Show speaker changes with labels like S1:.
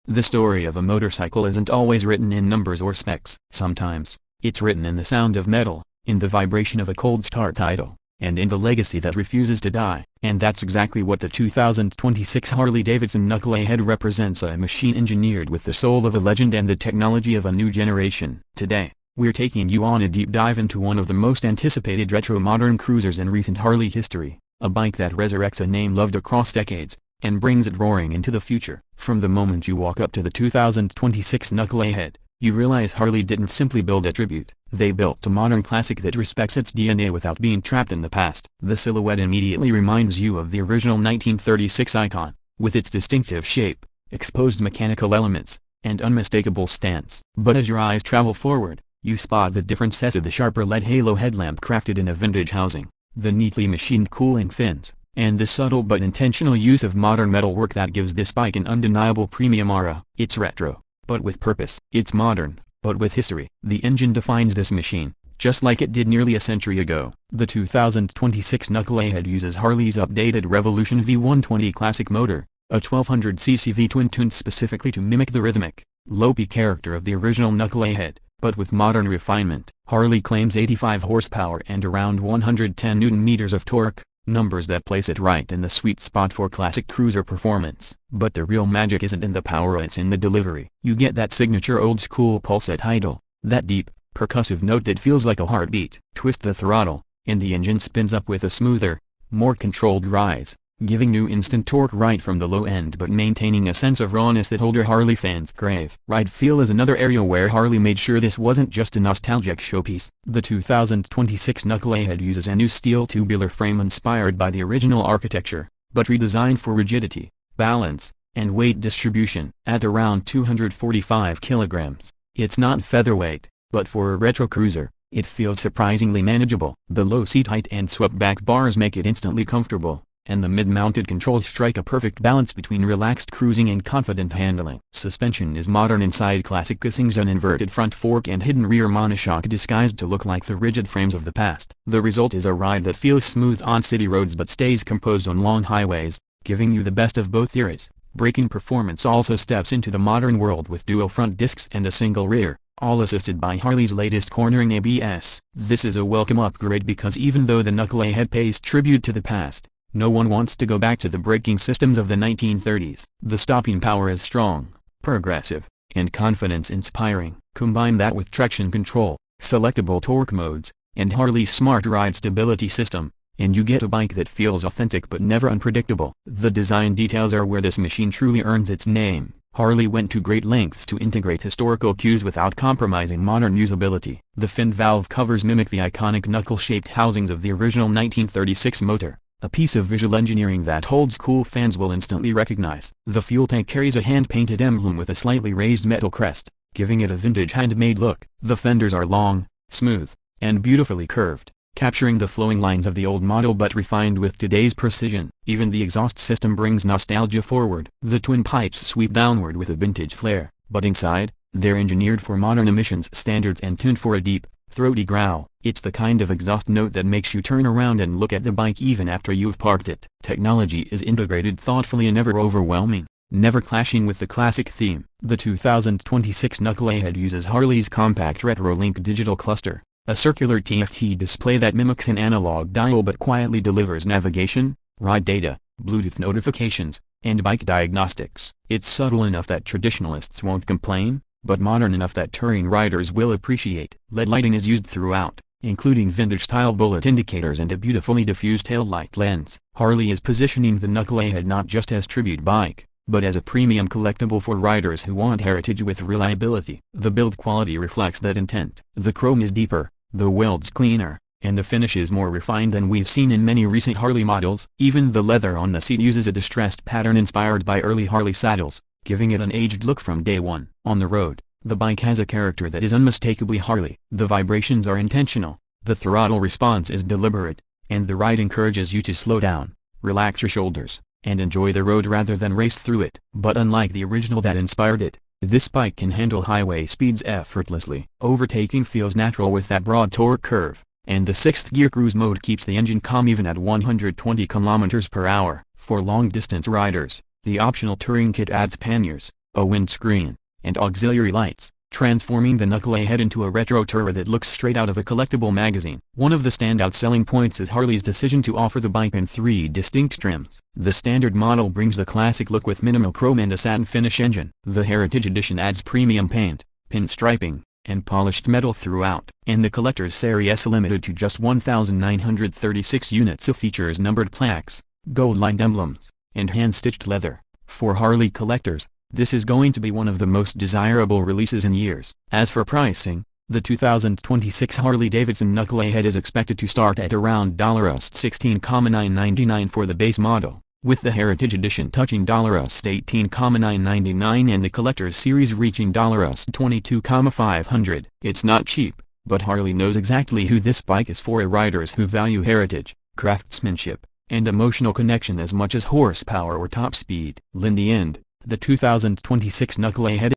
S1: The story of a motorcycle isn't always written in numbers or specs. Sometimes, it's written in the sound of metal, in the vibration of a cold start idle, and in the legacy that refuses to die. And that's exactly what the 2026 Harley-Davidson Knucklehead represents, a machine engineered with the soul of a legend and the technology of a new generation. Today, we're taking you on a deep dive into one of the most anticipated retro-modern cruisers in recent Harley history, a bike that resurrects a name loved across decades, and brings it roaring into the future. From the moment you walk up to the 2026 Knucklehead, you realize Harley didn't simply build a tribute, they built a modern classic that respects its DNA without being trapped in the past. The silhouette immediately reminds you of the original 1936 icon, with its distinctive shape, exposed mechanical elements, and unmistakable stance. But as your eyes travel forward, you spot the differences of the sharper LED halo headlamp crafted in a vintage housing, the neatly machined cooling fins, and the subtle but intentional use of modern metalwork that gives this bike an undeniable premium aura. It's retro, but with purpose. It's modern, but with history. The engine defines this machine, just like it did nearly a century ago. The 2026 Knucklehead uses Harley's updated Revolution V120 Classic motor, a 1200cc V-twin tuned specifically to mimic the rhythmic, lopey character of the original Knucklehead, but with modern refinement. Harley claims 85 horsepower and around 110 Nm of torque, numbers that place it right in the sweet spot for classic cruiser performance. But the real magic isn't in the power, it's in the delivery. You get that signature old-school pulse at idle, that deep, percussive note that feels like a heartbeat. Twist the throttle, and the engine spins up with a smoother, more controlled rise, giving you instant torque right from the low end but maintaining a sense of rawness that older Harley fans crave. Ride feel is another area where Harley made sure this wasn't just a nostalgic showpiece. The 2026 Knucklehead uses a new steel tubular frame inspired by the original architecture, but redesigned for rigidity, balance, and weight distribution. At around 245 kilograms, it's not featherweight, but for a retro cruiser, it feels surprisingly manageable. The low seat height and swept back bars make it instantly comfortable, and the mid-mounted controls strike a perfect balance between relaxed cruising and confident handling. Suspension is modern inside classic casings, an inverted front fork and hidden rear monoshock disguised to look like the rigid frames of the past. The result is a ride that feels smooth on city roads but stays composed on long highways, giving you the best of both eras. Braking performance also steps into the modern world with dual front discs and a single rear, all assisted by Harley's latest cornering ABS. This is a welcome upgrade because even though the Knucklehead pays tribute to the past, no one wants to go back to the braking systems of the 1930s. The stopping power is strong, progressive, and confidence-inspiring. Combine that with traction control, selectable torque modes, and Harley's smart ride stability system, and you get a bike that feels authentic but never unpredictable. The design details are where this machine truly earns its name. Harley went to great lengths to integrate historical cues without compromising modern usability. The fin valve covers mimic the iconic knuckle-shaped housings of the original 1936 motor, a piece of visual engineering that old-school fans will instantly recognize. The fuel tank carries a hand-painted emblem with a slightly raised metal crest, giving it a vintage handmade look. The fenders are long, smooth, and beautifully curved, capturing the flowing lines of the old model but refined with today's precision. Even the exhaust system brings nostalgia forward. The twin pipes sweep downward with a vintage flair, but inside, they're engineered for modern emissions standards and tuned for a deep, throaty growl. It's the kind of exhaust note that makes you turn around and look at the bike even after you've parked it. Technology is integrated thoughtfully and never overwhelming, never clashing with the classic theme. The 2026 Knucklehead uses Harley's compact RetroLink digital cluster, a circular TFT display that mimics an analog dial but quietly delivers navigation, ride data, Bluetooth notifications, and bike diagnostics. It's subtle enough that traditionalists won't complain, but modern enough that touring riders will appreciate. LED lighting is used throughout, including vintage-style bullet indicators and a beautifully diffused taillight lens. Harley is positioning the Knucklehead not just as tribute bike, but as a premium collectible for riders who want heritage with reliability. The build quality reflects that intent. The chrome is deeper, the welds cleaner, and the finish is more refined than we've seen in many recent Harley models. Even the leather on the seat uses a distressed pattern inspired by early Harley saddles, giving it an aged look from day one. On the road, the bike has a character that is unmistakably Harley. The vibrations are intentional, the throttle response is deliberate, and the ride encourages you to slow down, relax your shoulders, and enjoy the road rather than race through it. But unlike the original that inspired it, this bike can handle highway speeds effortlessly. Overtaking feels natural with that broad torque curve, and the 6th gear cruise mode keeps the engine calm even at 120 km/h. For long-distance riders, the optional touring kit adds panniers, a windscreen, and auxiliary lights, transforming the Knucklehead into a retro tourer that looks straight out of a collectible magazine. One of the standout selling points is Harley's decision to offer the bike in 3 distinct trims. The standard model brings the classic look with minimal chrome and a satin finish engine. The Heritage Edition adds premium paint, pinstriping, and polished metal throughout. And the Collector's Series limited to just 1,936 units of features numbered plaques, gold-lined emblems, and hand-stitched leather. For Harley collectors, this is going to be one of the most desirable releases in years. As for pricing, the 2026 Harley-Davidson Knucklehead is expected to start at around $16,999 for the base model, with the Heritage Edition touching $18,999 and the Collector's Series reaching $22,500. It's not cheap, but Harley knows exactly who this bike is for: riders who value heritage, craftsmanship, and emotional connection as much as horsepower or top speed. In the end, the 2026 Knucklehead